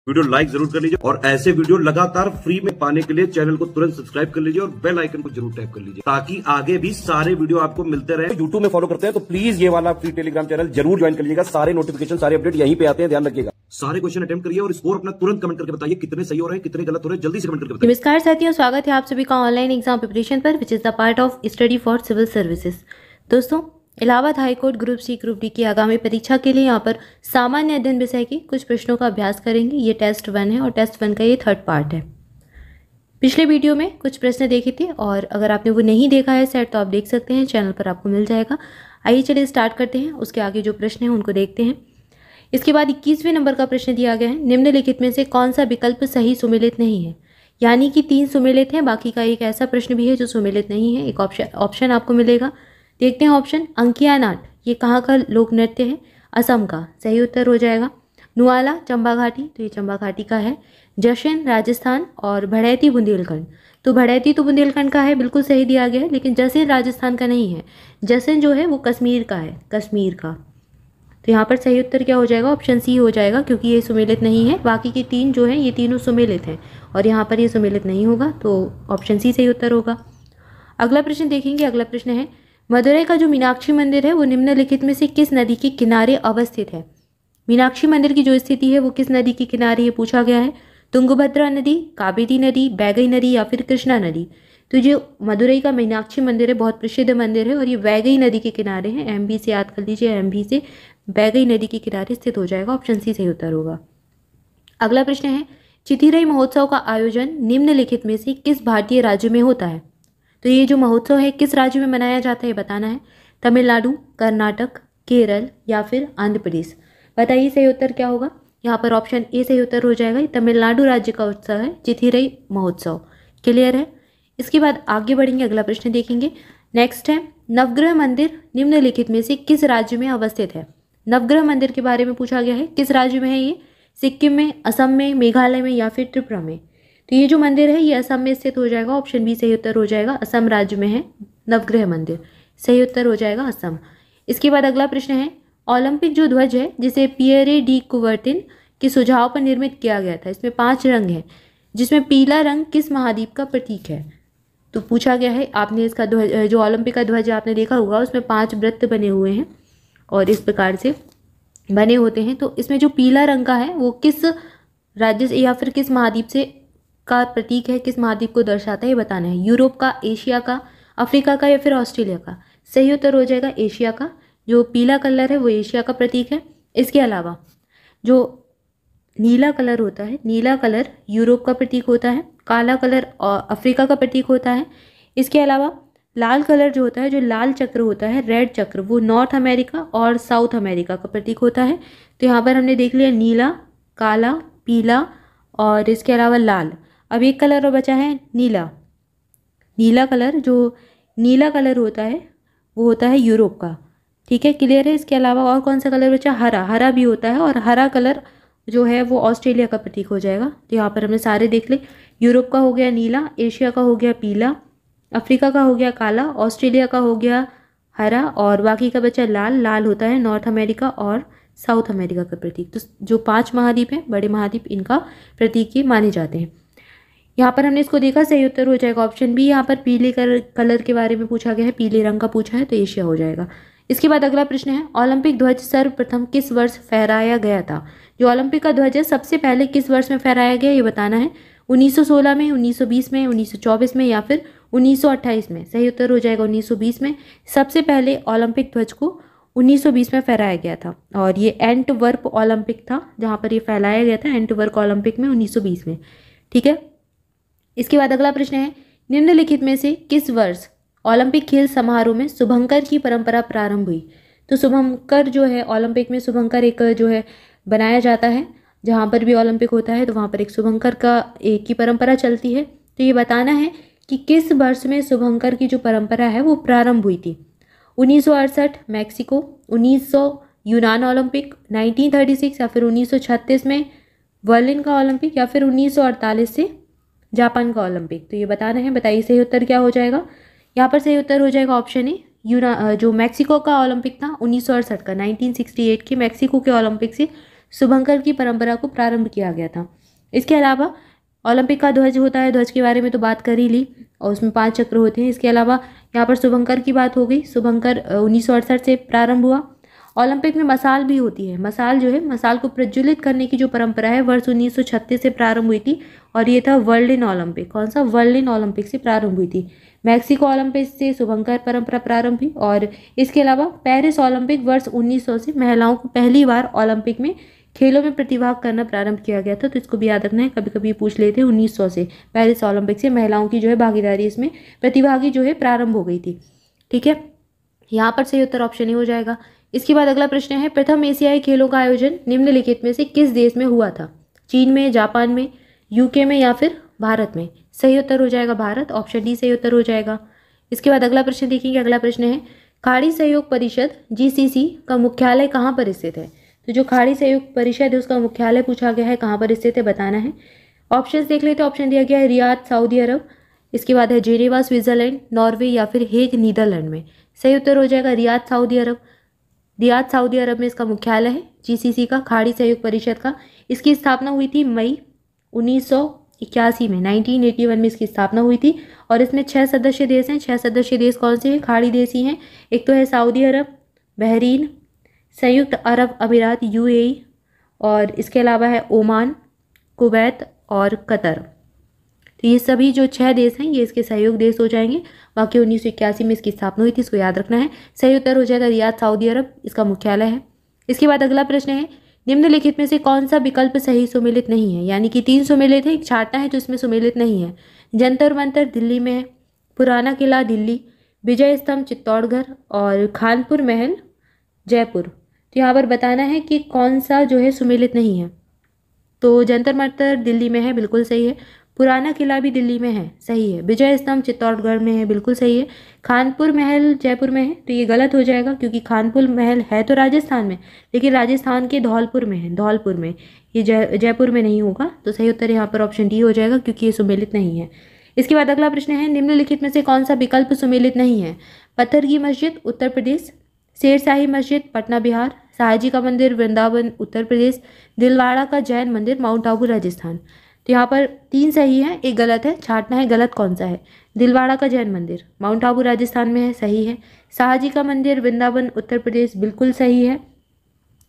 Video like जरूर कर लीजिए और ऐसे वीडियो लगातार फ्री में पाने के लिए चैनल को तुरंत सब्सक्राइब कर लीजिए और बेल आइकन को जरूर टैप कर लीजिए ताकि आगे भी सारे वीडियो आपको मिलते रहे। यूट्यूब में फॉलो करते हैं तो प्लीज ये वाला फ्री टेलीग्राम चैनल जरूर ज्वाइन कर लीजिएगा। सारे नोटिफिकेशन सारे अपडेट यहीं पे आते हैं, ध्यान रखिएगा। सारे क्वेश्चन अटेम्प्ट करिए और स्कोर अपना तुरंत कमेंट करके बताइए कितने सही हो रहे हैं कितने गलत हो रहे हैं, जल्दी से कमेंट करके बताइए। नमस्कार साथियों, स्वागत है आप सभी का ऑनलाइन एग्जाम प्रिपरेशन पर which is the part of study for civil services. दोस्तों, Allahabad high court group C group D की आगामी परीक्षा के लिए यहाँ पर सामान्य अध्ययन विषय के कुछ प्रश्नों का अभ्यास करेंगे। ये टेस्ट 1 है और टेस्ट 1 का ये 3rd पार्ट है। पिछले वीडियो में कुछ प्रश्न देखे थे और अगर आपने वो नहीं देखा है सेट तो आप देख सकते हैं, चैनल पर आपको मिल जाएगा। आइए चलिए स्टार्ट करते हैं, उसके आगे जो प्रश्न हैं उनको देखते हैं। इसके बाद 21वें नंबर का प्रश्न दिया गया है, निम्नलिखित में से कौन सा विकल्प सही सुमेलित नहीं है। यानी कि 3 सुमेलित हैं, बाकी का एक ऐसा प्रश्न भी है जो सुमेलित नहीं है। एक ऑप्शन आपको मिलेगा, देखते हैं ऑप्शन। अंकिया नाट ये कहाँ का लोक नृत्य है? असम का, सही उत्तर हो जाएगा। नुआला चंबा घाटी, तो ये चंबा घाटी का है। जशन राजस्थान और भड़ैती बुंदेलखंड, तो भड़ैती तो बुंदेलखंड का है, बिल्कुल सही दिया गया है, लेकिन जसन राजस्थान का नहीं है। जसन जो है वो कश्मीर का है, कश्मीर का। तो यहाँ पर सही उत्तर क्या हो जाएगा? ऑप्शन सी हो जाएगा, क्योंकि ये सुमेलित नहीं है। बाकी के 3 जो है ये तीनों सुमेलित हैं और यहाँ पर ये सुमेलित नहीं होगा, तो ऑप्शन सी सही उत्तर होगा। अगला प्रश्न देखेंगे। अगला प्रश्न है, मदुरई का जो मीनाक्षी मंदिर है वो निम्नलिखित में से किस नदी के किनारे अवस्थित है? मीनाक्षी मंदिर की जो स्थिति है वो किस नदी के किनारे है पूछा गया है। तुंगभद्रा नदी, कावेरी नदी, बैगई नदी या फिर कृष्णा नदी। तो जो मदुरई का मीनाक्षी मंदिर है बहुत प्रसिद्ध मंदिर है और ये बैगई नदी के किनारे है। एमबी से याद कर लीजिए, एमबी से बैगई नदी के किनारे स्थित हो जाएगा, ऑप्शन सी सही उत्तर होगा। अगला प्रश्न है, चिथिरई महोत्सव का आयोजन निम्नलिखित में से किस भारतीय राज्य में होता है? तो ये जो महोत्सव है किस राज्य में मनाया जाता है बताना है। तमिलनाडु, कर्नाटक, केरल या फिर आंध्र प्रदेश। बताइए सही उत्तर क्या होगा? यहाँ पर ऑप्शन ए सही उत्तर हो जाएगा। तमिलनाडु राज्य का उत्सव है चिथिरई महोत्सव। क्लियर है? इसके बाद आगे बढ़ेंगे, अगला प्रश्न देखेंगे। नेक्स्ट है, नवग्रह मंदिर निम्नलिखित में से किस राज्य में अवस्थित है? नवग्रह मंदिर के बारे में पूछा गया है, किस राज्य में है ये? सिक्किम में, असम में, मेघालय में या फिर त्रिपुरा में। तो ये जो मंदिर है ये असम में स्थित हो जाएगा, ऑप्शन बी सही उत्तर हो जाएगा। असम राज्य में है नवग्रह मंदिर, सही उत्तर हो जाएगा असम। इसके बाद अगला प्रश्न है, ओलंपिक जो ध्वज है जिसे पियरे डी कुवर्टिन के सुझाव पर निर्मित किया गया था, इसमें 5 रंग हैं, जिसमें पीला रंग किस महाद्वीप का प्रतीक है? तो पूछा गया है, आपने इसका ध्वज जो ओलंपिक का ध्वज आपने देखा होगा उसमें 5 वृत्त बने हुए हैं और इस प्रकार से बने होते हैं। तो इसमें जो पीला रंग का है वो किस राज्य से या फिर किस महाद्वीप से का प्रतीक है, किस महाद्वीप को दर्शाता है ये बताना है। यूरोप का, एशिया का, अफ्रीका का या फिर ऑस्ट्रेलिया का। सही उत्तर हो जाएगा एशिया का। जो पीला कलर है वो एशिया का प्रतीक है। इसके अलावा जो नीला कलर होता है, नीला कलर यूरोप का प्रतीक होता है, काला कलर अफ्रीका का प्रतीक होता है। इसके अलावा लाल कलर जो होता है, जो लाल चक्र होता है, रेड चक्र, वो नॉर्थ अमेरिका और साउथ अमेरिका का प्रतीक होता है। तो यहाँ पर हमने देख लिया नीला, काला, पीला और इसके अलावा लाल। अब एक कलर और बचा है नीला। नीला कलर, जो नीला कलर होता है वो होता है यूरोप का। ठीक है, क्लियर है? इसके अलावा और कौन सा कलर बचा? हरा, हरा भी होता है और हरा कलर जो है वो ऑस्ट्रेलिया का प्रतीक हो जाएगा। तो यहाँ पर हमने सारे देख ले, यूरोप का हो गया नीला, एशिया का हो गया पीला, अफ्रीका का हो गया काला, ऑस्ट्रेलिया का हो गया हरा और बाकी का बचा लाल। लाल होता है नॉर्थ अमेरिका और साउथ अमेरिका का प्रतीक। तो जो 5 महाद्वीप हैं, बड़े महाद्वीप, इनका प्रतीक ये माने जाते हैं। यहाँ पर हमने इसको देखा, सही उत्तर हो जाएगा ऑप्शन बी। यहाँ पर पीले कलर के बारे में पूछा गया है, पीले रंग का पूछा है तो एशिया हो जाएगा। इसके बाद अगला प्रश्न है, ओलंपिक ध्वज सर्वप्रथम किस वर्ष फहराया गया था? जो ओलंपिक का ध्वज है सबसे पहले किस वर्ष में फहराया गया ये बताना है। 1916 में, 1920 में, 1924 में या फिर 1928 में। सही उत्तर हो जाएगा 1920 में। सबसे पहले ओलंपिक ध्वज को 1920 में फहराया गया था और ये एंटवर्प ओलंपिक था जहाँ पर ये फहराया गया था, एंटवर्प ओलंपिक में 1920 में। ठीक है। इसके बाद अगला प्रश्न है, निम्नलिखित में से किस वर्ष ओलंपिक खेल समारोह में शुभंकर की परंपरा प्रारंभ हुई? तो शुभंकर जो है ओलंपिक में, शुभंकर एक जो है बनाया जाता है, जहाँ पर भी ओलंपिक होता है तो वहाँ पर एक शुभंकर का एक की परंपरा चलती है। तो ये बताना है कि किस वर्ष में शुभंकर की जो परंपरा है वो प्रारंभ हुई थी। 1968 मैक्सिको, 1900 यूनान ओलंपिक, 1936 या फिर 1936 में बर्लिन का ओलंपिक या फिर 1948 से जापान का ओलंपिक। तो ये बताना है, बताइए सही उत्तर क्या हो जाएगा? यहाँ पर सही उत्तर हो जाएगा ऑप्शन ए। जो मैक्सिको का ओलंपिक था 1968 का, 1968 के मैक्सिको के ओलंपिक से शुभंकर की परंपरा को प्रारंभ किया गया था। इसके अलावा ओलंपिक का ध्वज होता है, ध्वज के बारे में तो बात कर ही ली, और उसमें 5 चक्र होते हैं। इसके अलावा यहाँ पर शुभंकर की बात हो गई, शुभंकर 1968 से प्रारंभ हुआ। ओलंपिक में मसाल भी होती है, मसाल जो है, मसाल को प्रज्वलित करने की जो परंपरा है वर्ष 1936 से प्रारंभ हुई थी, और ये था वर्ल्डिन ओलंपिक। कौन सा? वर्ल्डिन ओलंपिक से प्रारंभ हुई थी। मैक्सिको ओलंपिक से शुभंकर परंपरा प्रारंभ हुई। और इसके अलावा पेरिस ओलंपिक वर्ष 1900 से महिलाओं को पहली बार ओलंपिक में खेलों में प्रतिभाग करना प्रारंभ किया गया था। तो इसको भी याद रखना है, कभी कभी पूछ लेते हैं। 1900 से पेरिस ओलंपिक से महिलाओं की जो है भागीदारी, इसमें प्रतिभागी जो है प्रारंभ हो गई थी। ठीक है, यहाँ पर सही उत्तर ऑप्शन ए हो जाएगा। इसके बाद अगला प्रश्न है, प्रथम एशियाई खेलों का आयोजन निम्नलिखित में से किस देश में हुआ था? चीन में, जापान में, यूके में या फिर भारत में? सही उत्तर हो जाएगा भारत, ऑप्शन डी सही उत्तर हो जाएगा। इसके बाद अगला प्रश्न देखेंगे। अगला प्रश्न है, खाड़ी सहयोग परिषद GCC का मुख्यालय कहाँ पर स्थित है? तो जो खाड़ी सहयोग परिषद है उसका मुख्यालय पूछा गया है, कहाँ पर स्थित है बताना है। ऑप्शन देख लेते हैं। ऑप्शन दिया गया है रियाद सऊदी अरब, इसके बाद है जेनेवा स्विट्जरलैंड, नॉर्वे या फिर हेग नीदरलैंड में? सही उत्तर हो जाएगा रियाद सऊदी अरब। रियाद सऊदी अरब में इसका मुख्यालय है GCC का, खाड़ी सहयोग परिषद का। इसकी स्थापना हुई थी मई 1981 में, 1981 में इसकी स्थापना हुई थी। और इसमें 6 सदस्य देश हैं। 6 सदस्य देश कौन से हैं? खाड़ी देश ही हैं। एक तो है सऊदी अरब, बहरीन, संयुक्त अरब अमीरात UAE, और इसके अलावा है ओमान, कुवैत और कतर। तो ये सभी जो 6 देश हैं ये इसके सहयोग देश हो जाएंगे। बाकी 1981 में इसकी स्थापना हुई थी, इसको याद रखना है। सही उत्तर हो जाएगा रियाद सऊदी अरब, इसका मुख्यालय है। इसके बाद अगला प्रश्न है, निम्नलिखित में से कौन सा विकल्प सही सुमेलित नहीं है? यानी कि 3 सुमेलित है, एक छाटना है जो इसमें सुमेलित नहीं है। जंतर मंतर दिल्ली में है, पुराना किला दिल्ली, विजय स्तंभ चित्तौड़गढ़ और खानपुर महल जयपुर। तो यहाँ पर बताना है कि कौन सा जो है सुमेलित नहीं है। तो जंतर मंतर दिल्ली में है, बिल्कुल सही है। पुराना किला भी दिल्ली में है, सही है। विजय स्तंभ चित्तौड़गढ़ में है, बिल्कुल सही है। खानपुर महल जयपुर में है, तो ये गलत हो जाएगा क्योंकि खानपुर महल है तो राजस्थान में, लेकिन राजस्थान के धौलपुर में है, धौलपुर में। ये जयपुर में नहीं होगा। तो सही उत्तर यहाँ पर ऑप्शन डी हो जाएगा क्योंकि ये सुमेलित नहीं है। इसके बाद अगला प्रश्न है, निम्नलिखित में से कौन सा विकल्प सुमेलित नहीं है? पत्थर की मस्जिद उत्तर प्रदेश, शेरशाही मस्जिद पटना बिहार, शाहजी का मंदिर वृंदावन उत्तर प्रदेश, दिलवाड़ा का जैन मंदिर माउंट आबू राजस्थान। तो यहाँ पर 3 सही है, एक गलत है। छाटना है गलत कौन सा है। दिलवाड़ा का जैन मंदिर माउंट आबू राजस्थान में है, सही है। शाहजी का मंदिर वृंदावन उत्तर प्रदेश, बिल्कुल सही है।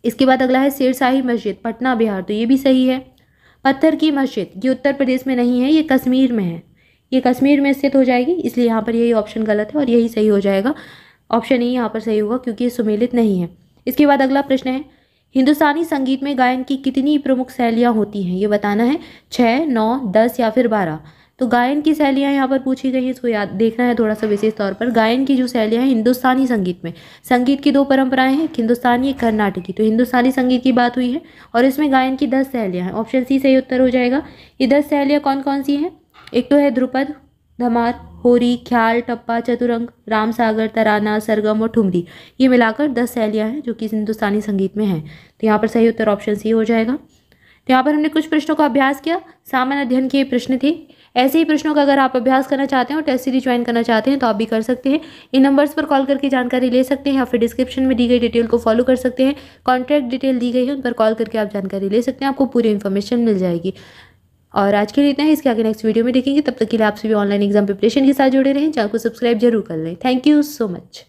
इसके बाद अगला है शेरशाही मस्जिद पटना बिहार, तो ये भी सही है। पत्थर की मस्जिद ये उत्तर प्रदेश में नहीं है, ये कश्मीर में है, ये कश्मीर में स्थित हो जाएगी, इसलिए यहाँ पर यही ऑप्शन गलत है और यही सही हो जाएगा। ऑप्शन ई यहाँ पर सही होगा क्योंकि ये सुमेलित नहीं है। इसके बाद अगला प्रश्न है, हिंदुस्तानी संगीत में गायन की कितनी प्रमुख शैलियाँ होती हैं? ये बताना है, 6, 9, 10 या फिर 12। तो गायन की शैलियाँ यहाँ पर पूछी गई है, इसको याद देखना है थोड़ा सा विशेष तौर पर। गायन की जो शैलियाँ हैं हिंदुस्तानी संगीत में, संगीत की 2 परंपराएं हैं, एक हिंदुस्तानी एक कर्नाटकी। तो हिंदुस्तानी संगीत की बात हुई है और इसमें गायन की 10 शैलियाँ हैं। ऑप्शन सी सही उत्तर हो जाएगा। ये 10 शैलियाँ कौन कौन सी हैं? एक तो है ध्रुपद, धमार, होरी, ख्याल, टप्पा, चतुरंग, राम सागर, तराना, सरगम और ठुमरी। ये मिलाकर 10 शैलियाँ हैं जो कि हिंदुस्तानी संगीत में हैं। तो यहाँ पर सही उत्तर ऑप्शन सी हो जाएगा। तो यहाँ पर हमने कुछ प्रश्नों का अभ्यास किया, सामान्य अध्ययन के प्रश्न थे। ऐसे ही प्रश्नों का अगर आप अभ्यास करना चाहते हैं और टेस्ट सीरीज ज्वाइन करना चाहते हैं तो आप भी कर सकते हैं। इन नंबर्स पर कॉल करके जानकारी ले सकते हैं या फिर डिस्क्रिप्शन में दी गई डिटेल को फॉलो कर सकते हैं। कॉन्टैक्ट डिटेल दी गई है, उन पर कॉल करके आप जानकारी ले सकते हैं, आपको पूरी इन्फॉर्मेशन मिल जाएगी। और आज के लिए इतना है, इसके आगे नेक्स्ट वीडियो में देखेंगे। तब तक के लिए आप सभी ऑनलाइन एग्जाम प्रिपरेशन के साथ जुड़े रहें, चैनल को सब्सक्राइब जरूर कर लें। Thank you so much.